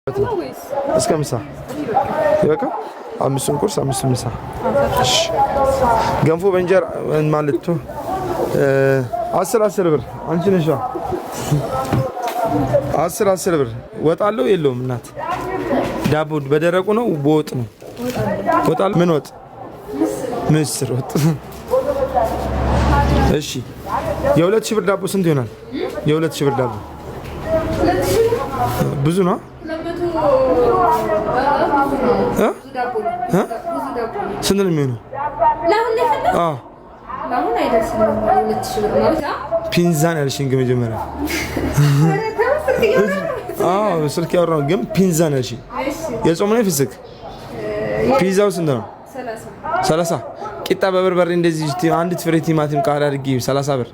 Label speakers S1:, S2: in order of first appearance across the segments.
S1: እስከ ምሳ ይበቃ። አምስቱን ቁርስ አምስቱን ምሳ። ገንፎ በእንጀራ ማለት ነው 10 ብር። አንቺ ነሽ 10 ብር። ወጣለው የለውም እናት። ዳቦ በደረቁ ነው በወጥ ነው? ወጣለው። ምን ወጥ? ምስር ወጥ። እሺ የ2000 ብር ዳቦ ስንት ይሆናል? የ2000 ብር ዳቦ ብዙ ነው። ስንት ነው የሚሆነው? ፒንዛን ያልሽኝ ግን መጀመሪያ ስልክ ያወራሁ ግን ፒንዛን ያልሽኝ የጾም ነው የፍስክ? ፒዛው ስንት ነው? 30። ቂጣ በበርበሬ እንደዚህ አንድ ፍሬ ቲማቲም ቃሪያ አድርጊ 30 ብር።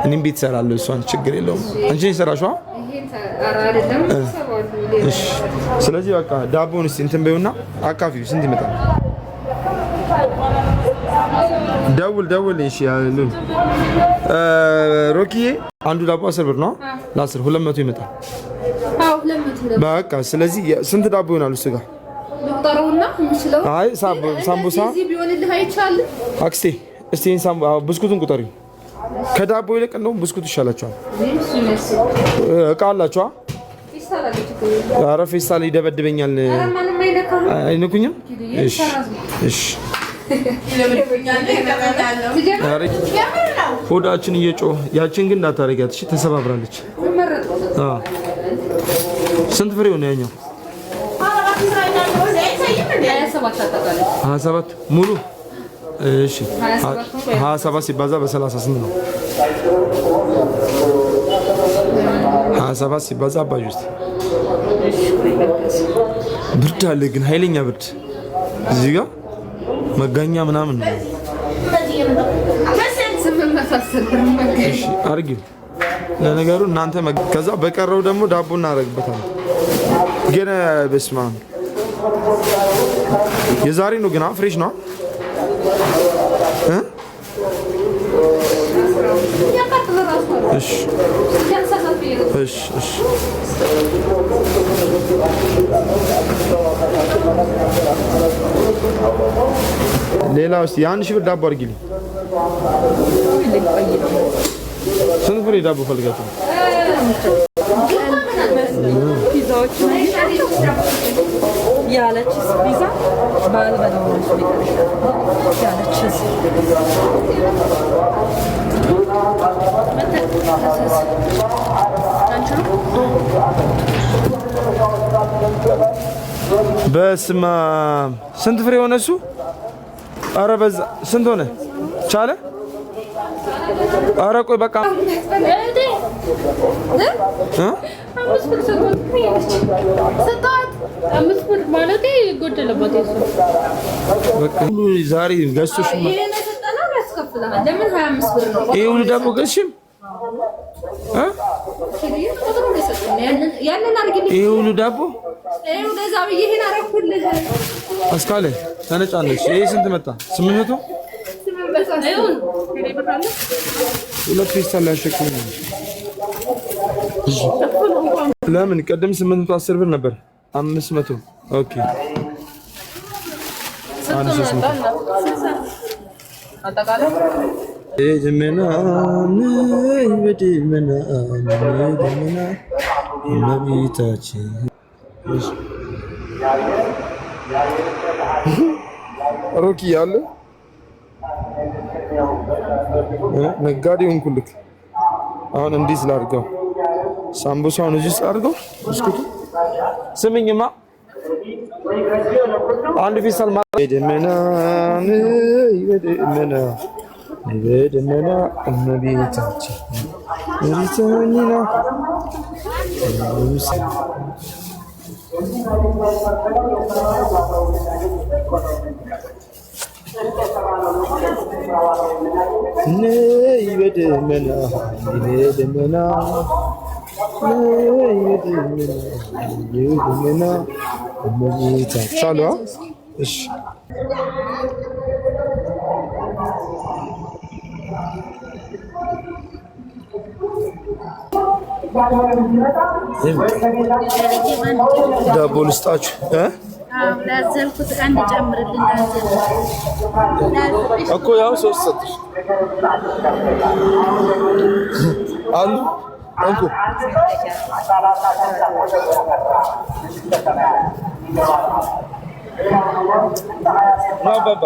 S1: እኔም ቤት እሰራለሁ። እሷን ችግር የለውም። አንቺ ነሽ የሰራሽው? እሺ ስለዚህ በቃ ዳቦውን እስቲ እንትን በይውና አካፊው። ስንት ይመጣል? ደውል። እሺ ያሉን ሮኪዬ አንዱ ዳቦ 10 ብር ነው። ለ10 200 ይመጣል። አዎ 200። በቃ ስለዚህ ስንት ዳቦ ይሆናል? እሱ ጋር ልቁጠረውና ምንችለው? አይ ሳምቡሳ እዚህ ቢሆንልህ አይቻልም። አክስቴ እስቲ ብስኩቱን ቁጠሪው። ከዳቦ ይልቅ እንደውም ብስኩት ይሻላችኋል። እቃ አላችኋ? ኧረ ፌስታል ይደበድበኛል። አይነኩኝም? እሺ እሺ። ሆዳችን እየጮህ ያችን ግን እንዳታረጊያት እሺ። ተሰባብራለች። ስንት ፍሬው ነው ያኛው? 27 ሙሉ። እሺ 27 ሲባዛ በ30 ስንት ነው? 27 ሲባዛ አባጅ ውስጥ ብርድ አለ ግን ኃይለኛ ብርድ። እዚህ ጋር መጋኛ ምናምን ነው። እሺ አርጊው። ለነገሩ እናንተ ከዛ በቀረው ደግሞ ዳቦ እናደርግበታለን። ግን በስማ የዛሬ ነው ግን ፍሬሽ ነው። እሺ እሺ እሺ። ሌላው እስቲ ያን ሺህ ብር ዳቦ አድርጊልኝ። ስንት ፍሬ ዳቦ ፈልጋችሁ? ፒዛዎች ያለችስ ፒዛ ባልበላው ያለችስ በስማ ስንት ፍሬ ሆነ እሱ? ኧረ በዛ ስንት ሆነ? ቻለ? ኧረ ቆይ በቃ ዛሬ ገዝቶሽ ይሄ ሁሉ ዳቦ ገዝሽም? ይሄ ሁሉ ዳቦ አስካለ ተነጫለሽ። ይሄ ስንት መጣ? 800 ሁለት ፌስታል ያሸክም። ለምን ቀደም 810 ብር ነበር? 500 ኦኬ። አንድ 300 አጠቃላይ ደመና በደመና ደመና ነቢታችን ሮኪ ያለ ነጋዴውን ኩልክ አሁን እንዲህ ስላድርገው ሳምቡሳውን እዚህ ስላድርገው ብስኩቱ ስምኝማ አንድ ፌስታል ደመና በደመና በደመና እመቤታችን ሪተኒና ነይ በደመና በደመና ነይ በደመና እመቤታችን። እሺ ዳቦ ልስጣችሁ
S2: ላዘልኩት አንድ ጨምርልኝ
S1: እኮ ያው 3 ሰጥሽ አሉ አንኩ ባባ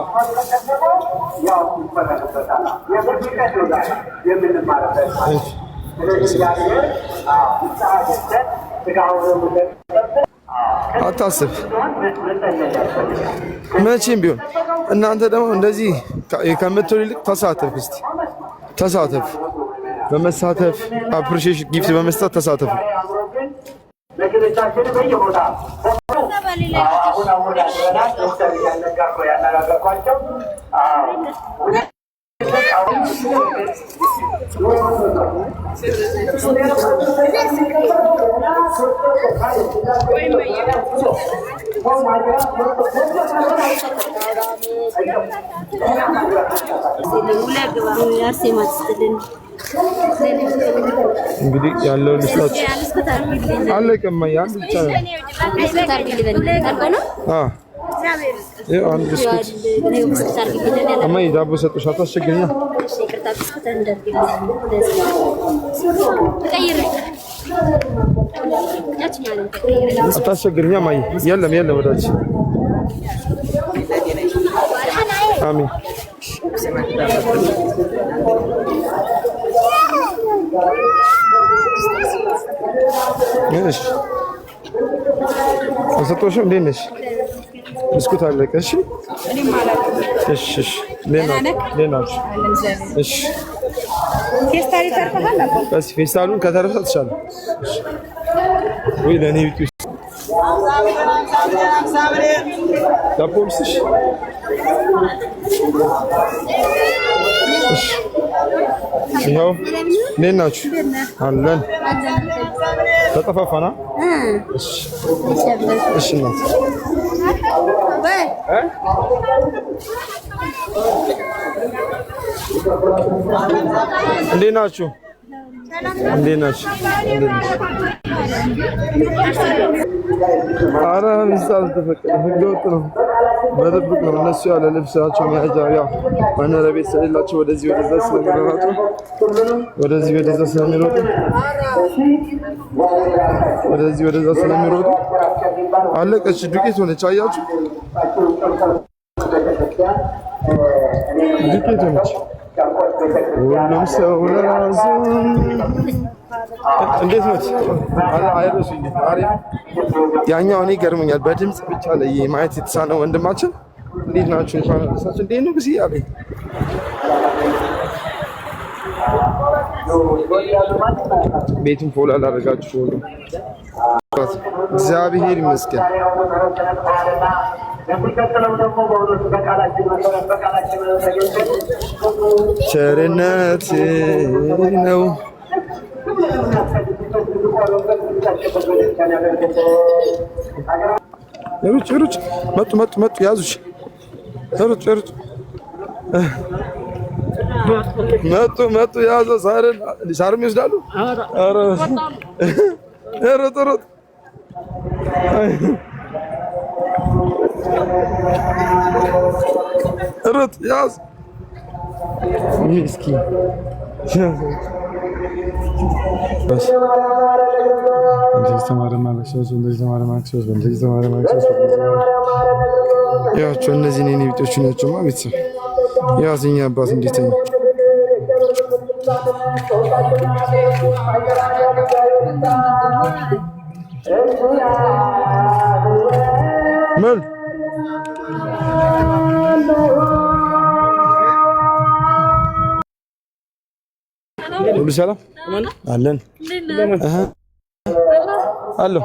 S1: አታስብ መቼም ቢሆን እናንተ ደግሞ እንደዚህ ከምትሉ ይልቅ ተሳተፍ እስቲ ተሳተፍ በመሳተፍ አፕሪሺየሽን ጊፍት በመስጠት ተሳተፉ እንግዲህ ያለው ልስጣችሁ አለቀማ ያን ብቻ ነው አንድ ብስኩት እማዬ ዳቦ ሰጥሽ አታስቸግሪኛ አታስቸግሪኛ እማዬ የለም ወዳጅ አሜን እሺ አሰጥቶሽም እንዴት ነሽ ብስኩት አለቀ እሺ እሺ ሌናሽ እሺ
S2: ፌስታል ይተርፋል
S1: በስ ፌስታሉን ከተረፈ ትሻለህ ወይ ለኔ ቢቱ ዳቦምስሽ ይኸው እንዴት ናችሁ አለን ተጠፋፋና እሺ እናት እንዴት ናችሁ ኧረ ሚስታል ተፈቀደ ህገወጥ ነው በድብቅ ነው እነሱ ያለ ልብሳቸው መያዣ ያው መኖሪያ ቤት ስለሌላቸው ወደዚህ ወደዛ ስለሚሮጡ አለቀች ዱቄት ሆነች አያችሁ ዱቄት ሆነች ሁሉም ሰው ለራሱ እንዴት ነው አይረሱኝ ያኛው እኔ ገርሞኛል በድምጽ ብቻ ላይ ማየት የተሳነው ወንድማችን እንዴት ናችሁ እንኳን አደረሳችሁ እንዴት ነው ብዬ አለኝ ቤቱን ፎሎ አላደረጋችሁ ሁሉ እግዚአብሔር ይመስገን ቸርነት ነው ሩጭ መጡ ያዙሽ ሩጭ መጡ ያዘ ሳርም ይወስዳሉ ሮጥ ያዝ ምስኪን ያቸው እነዚህ እኔ ቢጦቹ ናቸው ቤተሰብ ያዝኛ አባት እንዴት ነው መል ሁሉ ሰላም አለን አሎ